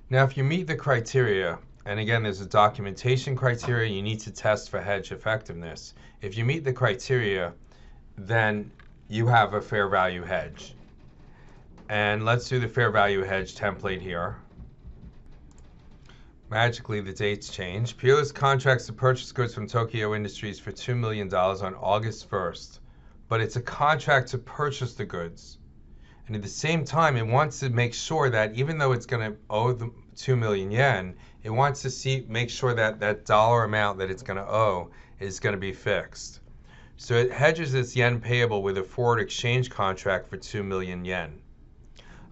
Now, if you meet the criteria, and again, there's a documentation criteria, you need to test for hedge effectiveness. If you meet the criteria, then you have a fair value hedge. And let's do the fair value hedge template here. Magically, the dates change. Peerless contracts to purchase goods from Tokyo Industries for $2 million on August 1st. But it's a contract to purchase the goods. And at the same time, it wants to make sure that even though it's going to owe the 2 million yen, it wants to make sure that that dollar amount that it's going to owe is going to be fixed. So it hedges its yen payable with a forward exchange contract for 2 million yen.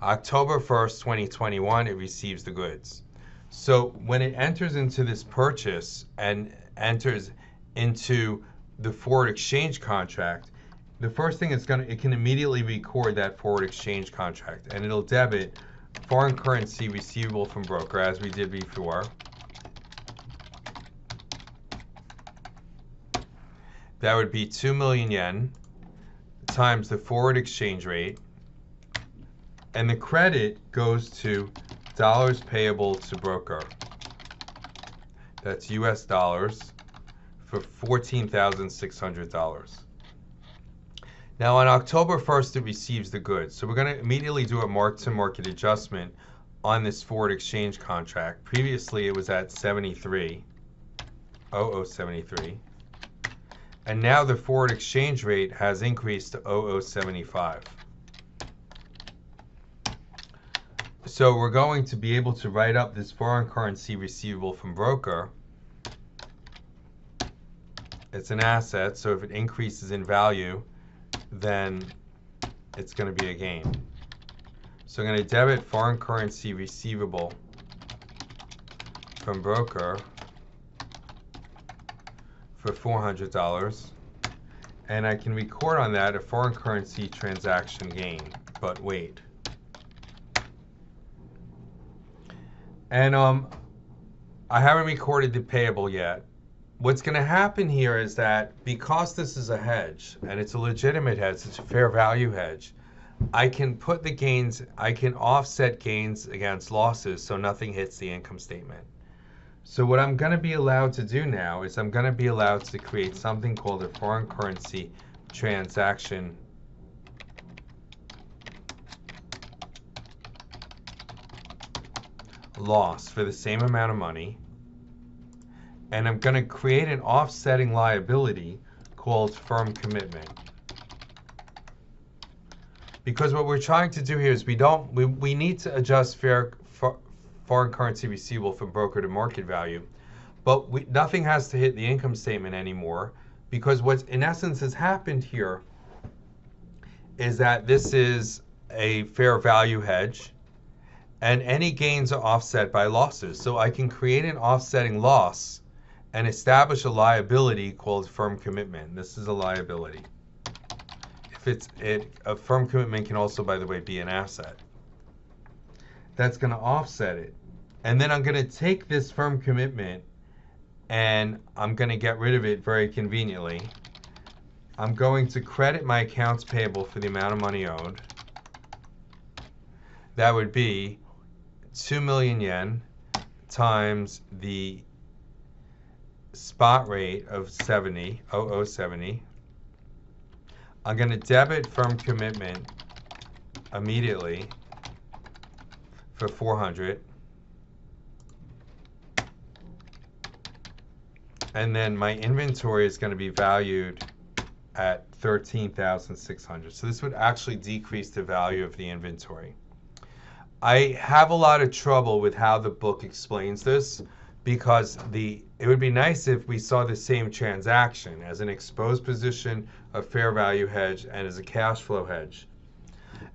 October 1st, 2021, it receives the goods. So when it enters into this purchase and enters into the forward exchange contract, the first thing it can immediately record that forward exchange contract, and it'll debit foreign currency receivable from broker as we did before. That would be 2 million yen times the forward exchange rate, and the credit goes to dollars payable to broker. That's US dollars for $14,600. Now on October 1st, it receives the goods. So we're going to immediately do a mark-to-market adjustment on this forward exchange contract. Previously, it was at 73, 0073. And now the forward exchange rate has increased to 0075. So we're going to be able to write up this foreign currency receivable from broker. It's an asset, so if it increases in value, then it's going to be a gain. So I'm going to debit foreign currency receivable from broker for $400, and I can record on that a foreign currency transaction gain. But wait. And I haven't recorded the payable yet. What's going to happen here is that because this is a hedge, and it's a legitimate hedge, it's a fair value hedge, I can put the gains, I can offset gains against losses so nothing hits the income statement. So what I'm going to be allowed to do now is I'm going to be allowed to create something called a foreign currency transaction loss for the same amount of money. And I'm going to create an offsetting liability called firm commitment. Because what we're trying to do here is we need to adjust foreign currency receivable from broker to market value, but nothing has to hit the income statement anymore, because what in essence has happened here is that this is a fair value hedge, and any gains are offset by losses. So I can create an offsetting loss and establish a liability called firm commitment. This is a liability. A firm commitment can also, by the way, be an asset. That's going to offset it. And then I'm going to take this firm commitment and I'm going to get rid of it very conveniently. I'm going to credit my accounts payable for the amount of money owed. That would be 2 million yen times the spot rate of 70, 0070. I'm going to debit firm commitment immediately for 400. And then my inventory is going to be valued at 13,600. So this would actually decrease the value of the inventory. I have a lot of trouble with how the book explains this, because it would be nice if we saw the same transaction as an exposed position, a fair value hedge, and as a cash flow hedge.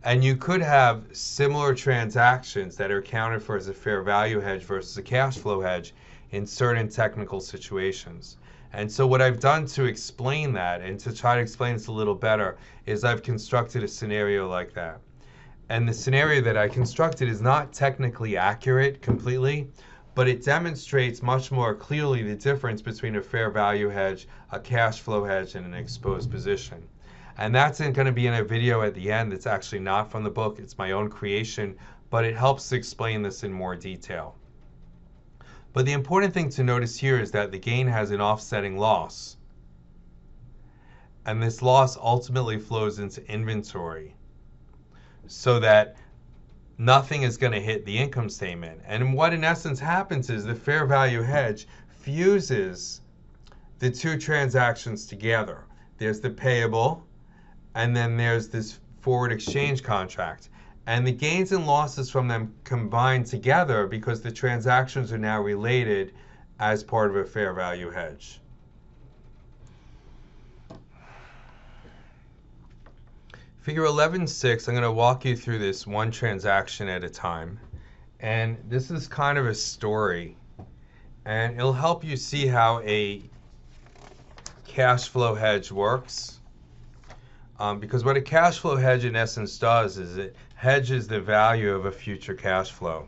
And you could have similar transactions that are accounted for as a fair value hedge versus a cash flow hedge in certain technical situations. And so what I've done to explain that and to try to explain this a little better is I've constructed a scenario like that. And the scenario that I constructed is not technically accurate completely, but it demonstrates much more clearly the difference between a fair value hedge, a cash flow hedge, and an exposed position. And that's going to be in a video at the end that's actually not from the book. It's my own creation but it helps to explain this in more detail. But the important thing to notice here is that the gain has an offsetting loss. And this loss ultimately flows into inventory, so that nothing is going to hit the income statement. And what in essence happens is the fair value hedge fuses the two transactions together. There's the payable, and then there's this forward exchange contract. And the gains and losses from them combine together because the transactions are now related as part of a fair value hedge. Figure 11.6, I'm going to walk you through this one transaction at a time. And this is kind of a story. And it'll help you see how a cash flow hedge works. Because what a cash flow hedge in essence does is it hedges the value of a future cash flow.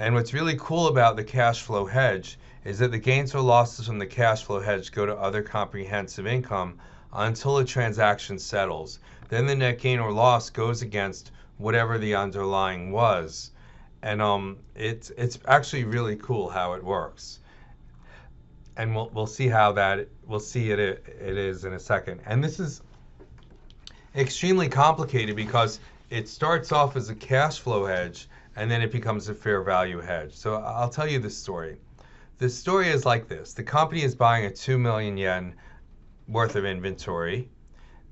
And what's really cool about the cash flow hedge is that the gains or losses from the cash flow hedge go to other comprehensive income until a transaction settles. Then the net gain or loss goes against whatever the underlying was. And it's actually really cool how it works. And we'll see how it is in a second. And this is extremely complicated because it starts off as a cash flow hedge and then it becomes a fair value hedge. So I'll tell you the story. The story is like this. The company is buying a 2 million yen worth of inventory,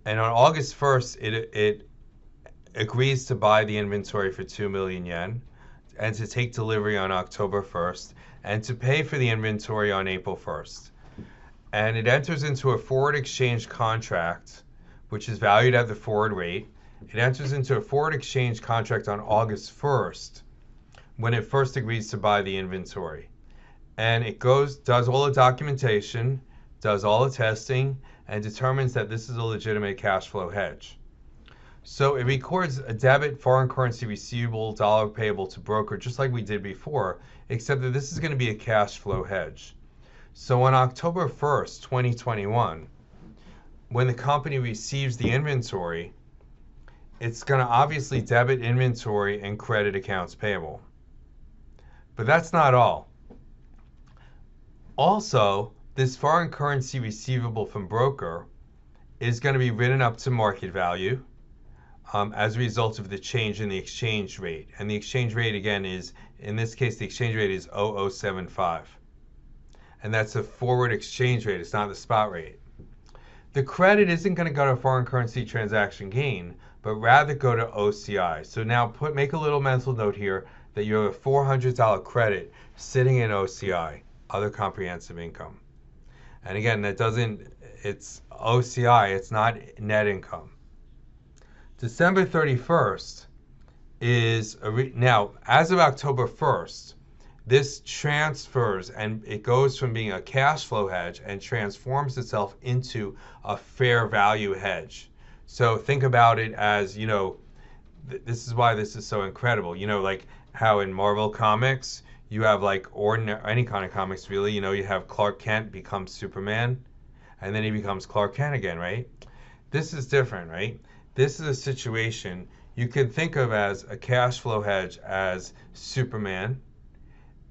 and on August 1st it agrees to buy the inventory for 2 million yen and to take delivery on October 1st and to pay for the inventory on April 1st. And it enters into a forward exchange contract which is valued at the forward rate. It enters into a forward exchange contract on August 1st when it first agrees to buy the inventory. And it does all the documentation, does all the testing, and determines that this is a legitimate cash flow hedge. So it records a debit foreign currency receivable dollar payable to broker just like we did before, except that this is going to be a cash flow hedge. So on October 1st, 2021, when the company receives the inventory, it's going to obviously debit inventory and credit accounts payable. But that's not all. Also, this foreign currency receivable from broker is going to be written up to market value as a result of the change in the exchange rate. And the exchange rate, again, is, in this case, the exchange rate is 0.075. And that's a forward exchange rate. It's not the spot rate. The credit isn't going to go to foreign currency transaction gain, but rather go to OCI. So now make a little mental note here that you have a $400 credit sitting in OCI, other comprehensive income. And again, it's OCI, it's not net income. December 31st is, now as of October 1st, this transfers and it goes from being a cash flow hedge and transforms itself into a fair value hedge. So think about it as, this is why this is so incredible. Like how in Marvel Comics, you have like any kind of comics really, you have Clark Kent becomes Superman and then he becomes Clark Kent again, right? This is different, right? This is a situation you could think of as a cash flow hedge as Superman,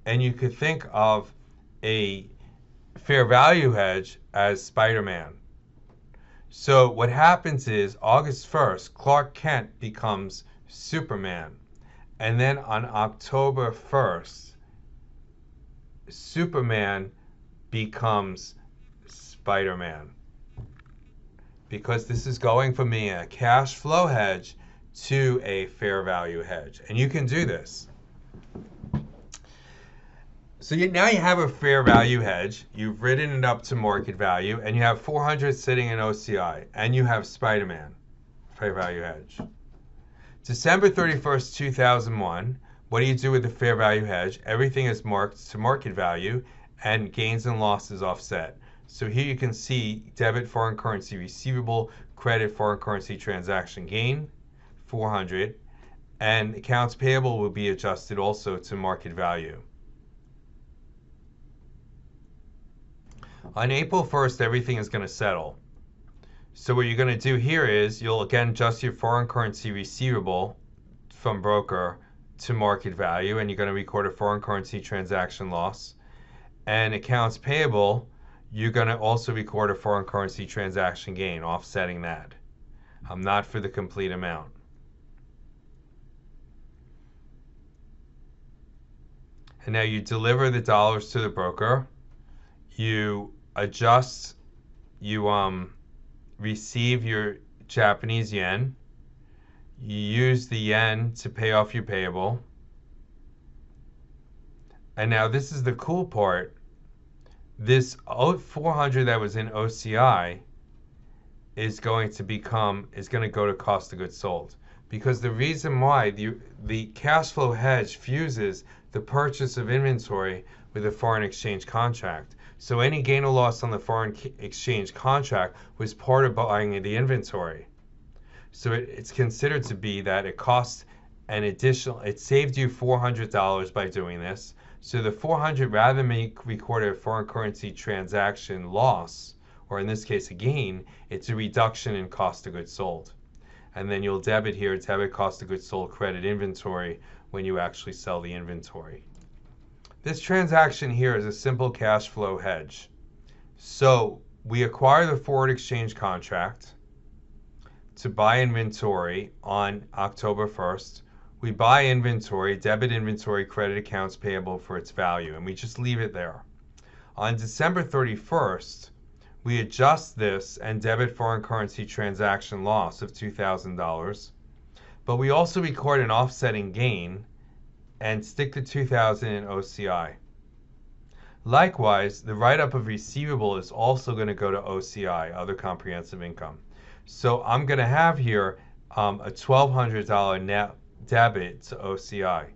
and you could think of a fair value hedge as Spider-Man. So what happens is August 1st, Clark Kent becomes Superman. And then on October 1st, Superman becomes Spider-Man. Because this is going from being a cash flow hedge to a fair value hedge. And you can do this. So now you have a fair value hedge, you've written it up to market value, and you have 400 sitting in OCI, and you have Spider-Man, fair value hedge. December 31st, 2001, what do you do with the fair value hedge? Everything is marked to market value, and gains and losses offset. So here you can see debit foreign currency receivable, credit foreign currency transaction gain, 400, and accounts payable will be adjusted also to market value. On April 1st, everything is going to settle. So what you're going to do here is you'll again adjust your foreign currency receivable from broker to market value, and you're going to record a foreign currency transaction loss. And accounts payable, you're going to also record a foreign currency transaction gain, offsetting that. Not for the complete amount. And now you deliver the dollars to the broker. You adjust, you receive your Japanese yen. You use the yen to pay off your payable. And now this is the cool part. This 400 that was in OCI is going to go to cost of goods sold. Because the reason why the cash flow hedge fuses the purchase of inventory with a foreign exchange contract. So any gain or loss on the foreign exchange contract was part of buying the inventory. So it's considered to be that it cost an additional, it saved you $400 by doing this. So the 400, rather than record a foreign currency transaction loss, or in this case a gain, it's a reduction in cost of goods sold. And then you'll debit here, debit cost of goods sold, credit inventory when you actually sell the inventory. This transaction here is a simple cash flow hedge. So we acquire the forward exchange contract to buy inventory on October 1st. We buy inventory, debit inventory, credit accounts payable for its value, and we just leave it there. On December 31st, we adjust this and debit foreign currency transaction loss of $2,000, but we also record an offsetting gain and stick the $2,000 in OCI. Likewise, the write-up of receivable is also going to go to OCI, other comprehensive income. So I'm going to have here a $1,200 net debit to OCI.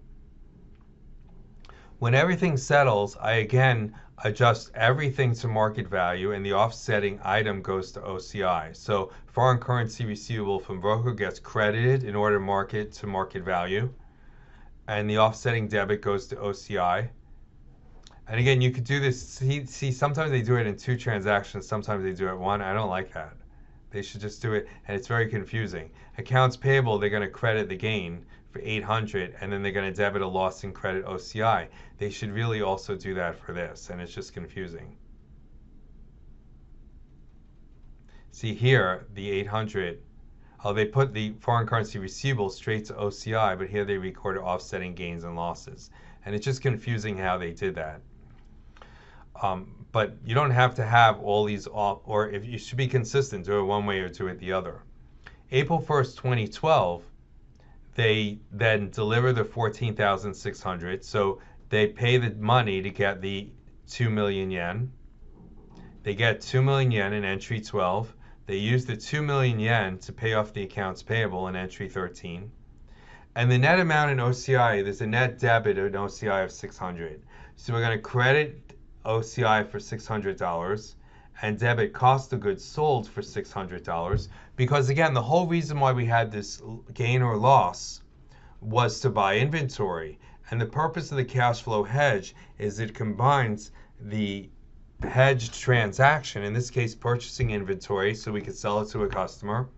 When everything settles, I again adjust everything to market value, and the offsetting item goes to OCI. So foreign currency receivable from broker gets credited in order to market to market value, and the offsetting debit goes to OCI. And again, you could do this. See, sometimes they do it in 2 transactions, sometimes they do it 1. I don't like that. They should just do it, and it's very confusing. Accounts payable, they're going to credit the gain for 800, and then they're going to debit a loss and credit OCI. They should really also do that for this, and it's just confusing. See here, the 800, they put the foreign currency receivable straight to OCI, but here they recorded offsetting gains and losses. And it's just confusing how they did that. But you don't have to have all these, or if you should be consistent, do it one way or do it the other. April 1st, 2012, they then deliver the 14,600. So they pay the money to get the 2 million yen. They get 2 million yen in entry 12. They use the 2 million yen to pay off the accounts payable in entry 13. And the net amount in OCI, there's a net debit in OCI of 600. So we're going to credit OCI for $600 and debit cost of goods sold for $600, because again, the whole reason why we had this gain or loss was to buy inventory. And the purpose of the cash flow hedge is it combines the hedged transaction, in this case purchasing inventory so we could sell it to a customer,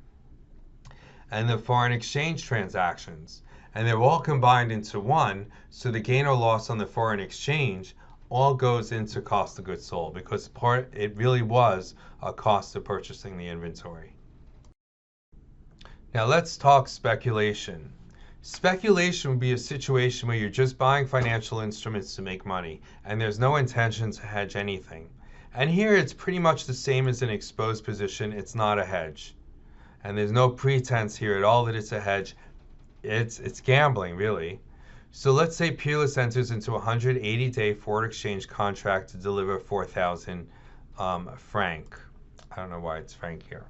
and the foreign exchange transactions. And they're all combined into one, so the gain or loss on the foreign exchange all goes into cost of goods sold, because it really was a cost of purchasing the inventory. Now let's talk speculation. Speculation would be a situation where you're just buying financial instruments to make money, and there's no intention to hedge anything. And here it's pretty much the same as an exposed position. It's not a hedge. And there's no pretense here at all that it's a hedge. It's gambling, really. So let's say Peerless enters into a 180-day forward exchange contract to deliver 4,000 franc. I don't know why it's franc here.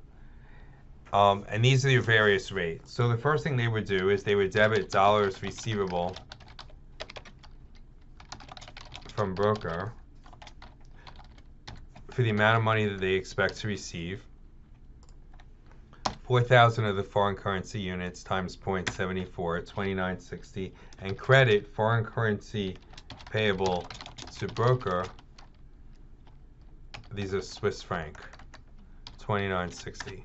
And these are your various rates. So the first thing they would do is they would debit dollars receivable from broker for the amount of money that they expect to receive. 4,000 of the foreign currency units times 0.74, 2960, and credit foreign currency payable to broker. These are Swiss franc, 2960.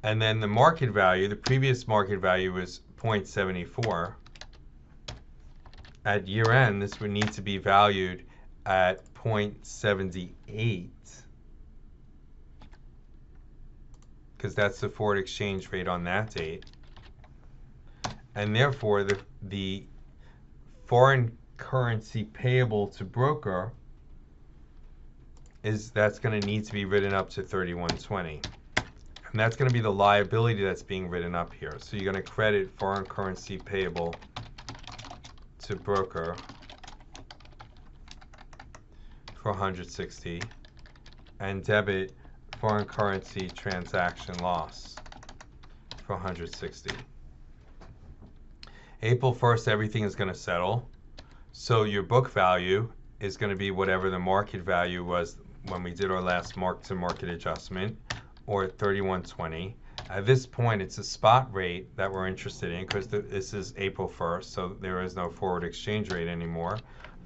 And then the market value, the previous market value was 0.74. at year end, this would need to be valued at 0.78 because that's the forward exchange rate on that date. And therefore, the foreign currency payable to broker that's going to need to be written up to 3120. And that's going to be the liability that's being written up here. So you're going to credit foreign currency payable to broker for 160 and debit foreign currency transaction loss for 160. April 1st, everything is going to settle. So your book value is going to be whatever the market value was when we did our last mark-to-market adjustment, or 3120. At this point, it's a spot rate that we're interested in because this is April 1st, so there is no forward exchange rate anymore.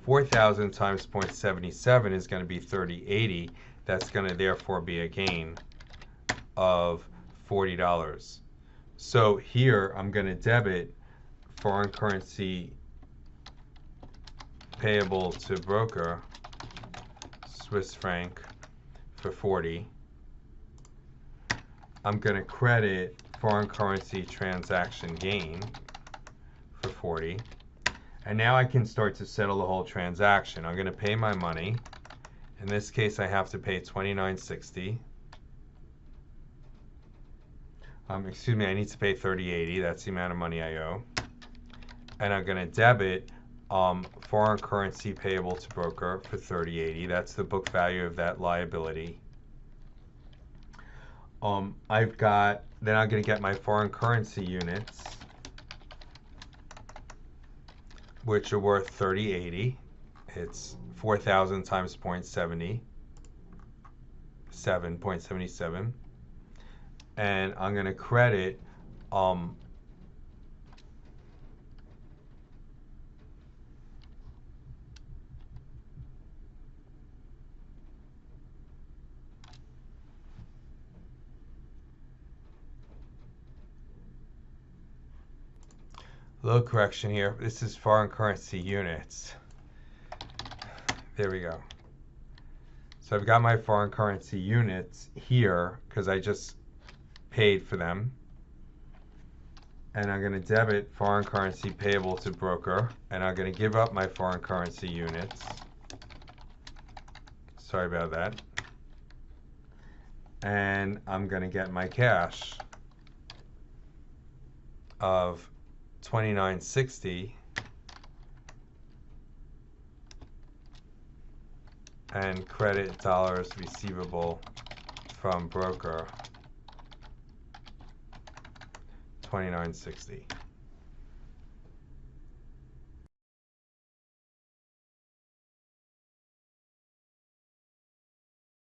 4,000 times 0.77 is going to be 3080. That's going to therefore be a gain of $40. So here I'm going to debit foreign currency payable to broker, Swiss franc, for 40. I'm going to credit foreign currency transaction gain for 40. And now I can start to settle the whole transaction. I'm going to pay my money. In this case, I have to pay $29.60. Excuse me, I need to pay $30.80. That's the amount of money I owe. And I'm going to debit foreign currency payable to broker for $30.80. That's the book value of that liability. Then I'm going to get my foreign currency units, which are worth $30.80. It's 4,000 times 0.77. And I'm going to credit little correction here. This is foreign currency units. There we go. So I've got my foreign currency units here because I just paid for them. And I'm going to debit foreign currency payable to broker. And I'm going to give up my foreign currency units. Sorry about that. And I'm going to get my cash of $29.60 and credit dollars receivable from broker $29.60.